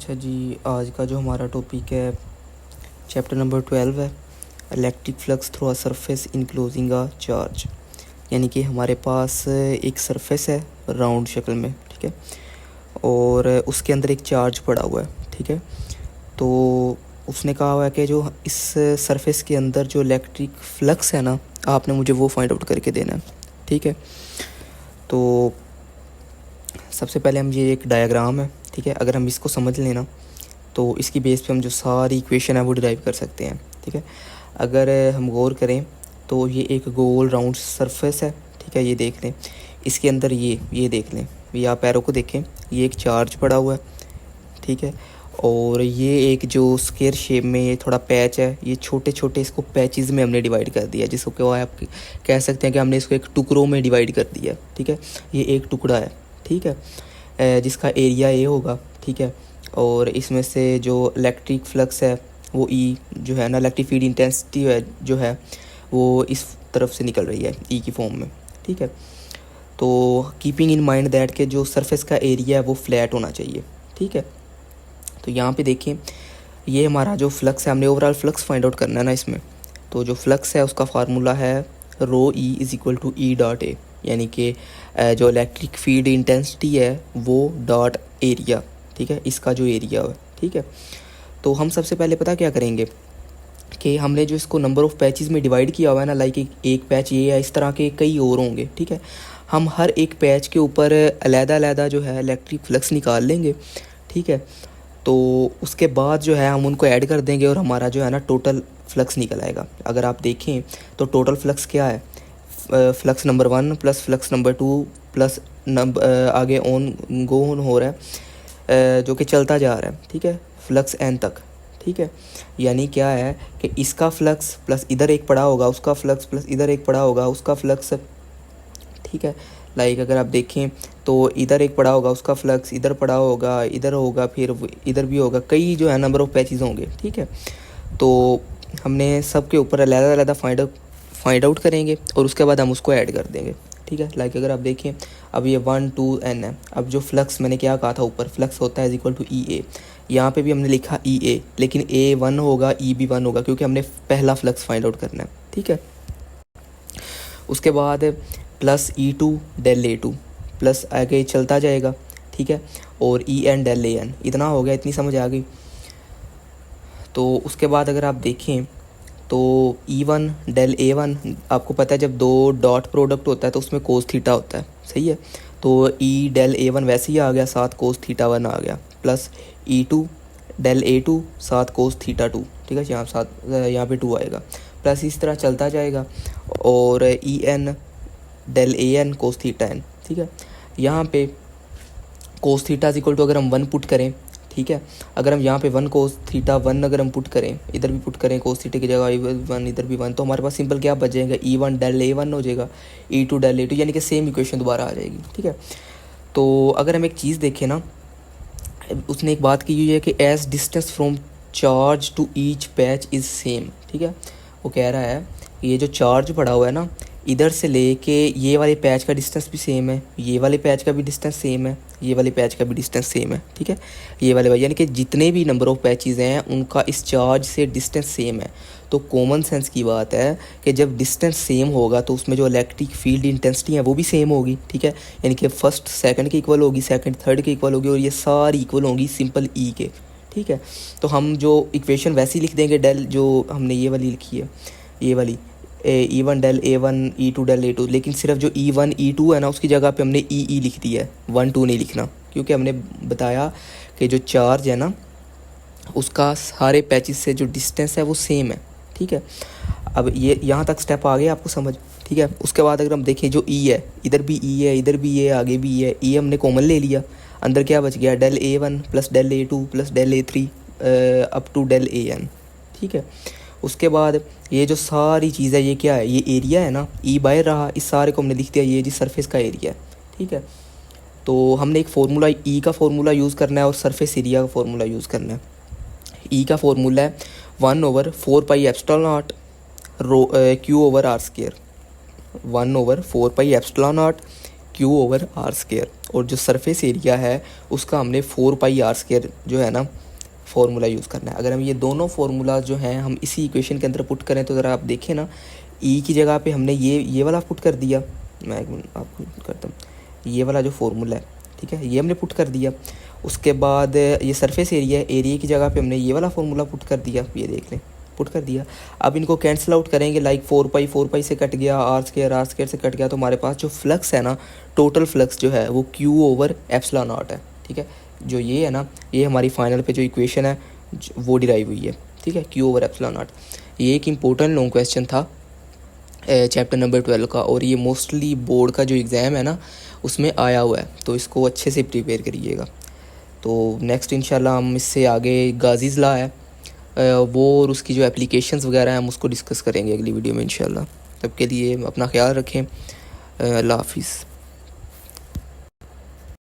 अच्छा जी, आज का जो हमारा टॉपिक है चैप्टर नंबर 12 है electric flux through a surface enclosing a charge. यानी कि हमारे पास एक सरफेस है राउंड शक्ल में, ठीक है, और उसके अंदर एक चार्ज पड़ा हुआ है, ठीक है। तो उसने कहा हुआ है कि जो इस सरफेस के अंदर जो इलेक्ट्रिक फ्लक्स है ना, आपने मुझे वो फाइंड आउट करके देना है, ठीक है। तो सबसे पहले हम ये एक डायग्राम है, ठीक है, अगर हम इसको समझ लेना तो इसकी बेस पे हम जो सारी इक्वेशन है वो डिराइव कर सकते हैं, ठीक है। अगर हम गौर करें तो ये एक गोल राउंड सरफेस है, ठीक है, ये देख लें। इसके अंदर ये देख लें, ये आप पैरों को देखें, ये एक चार्ज पड़ा हुआ है, ठीक है। और ये एक जो स्क्वायर शेप में ये थोड़ा पैच है, ये छोटे छोटे इसको पैचेस में हमने डिवाइड कर दिया, जिसको क्या आप कह सकते हैं कि हमने इसको एक टुकड़ों में डिवाइड कर दिया, ठीक है। ये एक टुकड़ा है, ठीक है, जिसका एरिया ए होगा, ठीक है। और इसमें से जो इलेक्ट्रिक फ्लक्स है वो ई जो है ना, इलेक्ट्रिक फील्ड इंटेंसिटी है जो है वो इस तरफ से निकल रही है ई की फॉर्म में, ठीक है। तो कीपिंग इन माइंड दैट के जो सरफेस का एरिया है वो फ्लैट होना चाहिए, ठीक है। तो यहाँ पे देखिए, ये हमारा जो फ्लक्स है, हमने ओवरऑल फ्लक्स फाइंड आउट करना है ना इसमें। तो जो फ्लक्स है उसका फार्मूला है rho E is equal to E dot A, यानी कि जो इलेक्ट्रिक फील्ड इंटेंसिटी है वो डॉट एरिया, ठीक है, इसका जो एरिया है, ठीक है। तो हम सबसे पहले पता क्या करेंगे कि हमने जो इसको नंबर ऑफ़ पैचेस में डिवाइड किया हुआ है ना, लाइक एक पैच ये है, इस तरह के कई और होंगे, ठीक है। हम हर एक पैच के ऊपर अलग-अलग जो है इलेक्ट्रिक फ्लक्स निकाल लेंगे, ठीक है। तो उसके बाद जो है हम उनको ऐड कर देंगे और हमारा जो है ना टोटल फ्लक्स निकल आएगा। अगर आप देखें तो टोटल फ्लक्स क्या है, flux number 1 plus flux number 2 plus आगे ऑन गो ऑन हो रहा है, जो कि चलता जा रहा है, ठीक है, फ्लक्स एन तक, ठीक है। यानी क्या है कि इसका फ्लक्स प्लस इधर एक पड़ा होगा उसका फ्लक्स प्लस इधर एक पड़ा होगा उसका फ्लक्स, ठीक है। लाइक अगर आप देखें तो इधर एक पड़ा होगा उसका फ्लक्स, इधर पड़ा होगा, इधर होगा, फिर इधर भी होगा, कई जो है नंबर ऑफ़ पैचेस होंगे, ठीक है। तो हमने सब के ऊपर अलग-अलग फाइंड आउट करेंगे और उसके बाद हम उसको ऐड कर देंगे, ठीक है। लाइक अगर आप देखें अब ये 1 2 n है। अब जो फ्लक्स मैंने क्या कहा था ऊपर, फ्लक्स होता है इज इक्वल टू ई ए, यहाँ पे भी हमने लिखा ई ए, लेकिन ए 1 होगा ई भी 1 होगा, क्योंकि हमने पहला फ्लक्स फाइंड आउट करना है, ठीक है। उसके बाद plus E two del A two plus आगे चलता जाएगा, ठीक है, और E N del A N, इतना हो गया, इतनी समझ आ गई। तो उसके बाद अगर आप देखें तो ई वन डेल ए वन, आपको पता है जब दो डॉट प्रोडक्ट होता है तो उसमें कोस थीटा होता है, सही है। तो ई डेल ए वन वैसे ही आ गया, साथ कोस थीटा 1 आ गया, plus E two del A two साथ कोस थीटा 2, ठीक है, यहाँ साथ यहाँ पे 2 आएगा, प्लस इस तरह चलता जाएगा, और E N del A N cos theta N, ठीक है। यहाँ पे cos theta is equal to अगर हम 1 पुट करें, ठीक है, अगर हम यहाँ पे 1 कोस थीटा 1 अगर हम पुट करें, इधर भी पुट करें कोस थीटा की जगह 1 इधर भी 1, तो हमारे पास सिंपल क्या बच जाएगा, ई वन डेल ए वन हो जाएगा, ई टू डेल ए टू, यानी कि सेम इक्वेशन दोबारा आ जाएगी, ठीक है। तो अगर हम एक चीज़ देखें ना, उसने एक बात की हुई है कि as distance from charge to each patch is same, ठीक है। वो कह रहा है ये जो चार्ज पड़ा हुआ है ना, इधर से लेके ये वाले पैच का डिस्टेंस भी सेम है, ये वाले पैच का भी डिस्टेंस सेम है, ये वाले पैच का भी डिस्टेंस सेम है, ठीक है। ये वाले यानी कि जितने भी नंबर ऑफ़ पैचेस हैं उनका इस चार्ज से डिस्टेंस सेम है। तो कॉमन सेंस की बात है कि जब डिस्टेंस सेम होगा तो उसमें जो इलेक्ट्रिक फील्ड इंटेंसिटी है वो भी सेम होगी, ठीक है। यानी कि फर्स्ट सेकंड के इक्वल होगी, सेकंड थर्ड के इक्वल होगी, और ये सारी इक्वल होंगी सिंपल ई के, ठीक है। तो हम जो इक्वेशन वैसे ही लिख देंगे, डेल जो हमने ये वाली लिखी है, ये वाली E one del A one E two del A two, लेकिन सिर्फ जो ई वन ई टू है ना उसकी जगह पे हमने ई लिख दिया है, 1 2 नहीं लिखना, क्योंकि हमने बताया कि जो चार्ज है ना उसका सारे पैचेस से जो डिस्टेंस है वो सेम है, ठीक है। अब ये यहाँ तक स्टेप आ गया आपको समझ, ठीक है। उसके बाद अगर हम देखें जो ई है, इधर भी ई है, इधर भी ये, आगे भी ई है, ई हमने कॉमन ले लिया, अंदर क्या बच गया, del A one plus del A two plus del A three up to del A N, ठीक है। उसके बाद ये जो सारी चीज़ है ये क्या है, ये एरिया है ना, ई बाहर रहा, इस सारे को हमने लिख दिया ये जी सरफेस का एरिया है, ठीक है। तो हमने एक फार्मूला ई का फार्मूला यूज़ करना है और सरफेस एरिया का फार्मूला यूज़ करना है। ई का फार्मूला है 1/4 pi epsilon naught rho Q over R square, 1/4 pi epsilon naught Q over R square, और जो सरफेस एरिया है उसका हमने 4 पाई आर स्केयर जो है ना फार्मूला यूज़ करना है। अगर हम ये दोनों फार्मूला जो हैं हम इसी इक्वेशन के अंदर पुट करें तो ज़रा आप देखें ना, ई की जगह पे हमने ये वाला पुट कर दिया, मैं एक मिनट आपको करता हूँ, ये वाला जो फार्मूला है ठीक है ये हमने पुट कर दिया। उसके बाद ये सरफेस एरिया है, एरिया की जगह पे हमने ये वाला फार्मूला पुट कर दिया, ये देख लें पुट कर दिया। अब इनको कैंसिल आउट करेंगे, लाइक 4 पाई से कट गया, आर स्केयर से कट गया, तो हमारे पास जो फ्लक्स है ना, टोटल फ्लक्स जो है वो क्यू ओवर एप्सिलॉन नॉट है। ठीक है, जो ये है ना, ये हमारी फाइनल पे जो इक्वेशन है वो डिराइव हुई है। ठीक है, क्यू ओवर एप्सिलॉन नॉट। ये एक इम्पोर्टेंट लॉन्ग क्वेश्चन था चैप्टर नंबर 12 का, और ये मोस्टली बोर्ड का जो एग्ज़ाम है ना उसमें आया हुआ है, तो इसको अच्छे से प्रिपेयर करिएगा। तो नेक्स्ट इंशाल्लाह हम इससे आगे गाजीज़ लॉ है वो और उसकी जो एप्लीकेशंस वगैरह हैं हम उसको डिस्कस करेंगे अगली वीडियो में इंशाल्लाह। तब के लिए अपना ख्याल रखें, अल्लाह हाफिज़।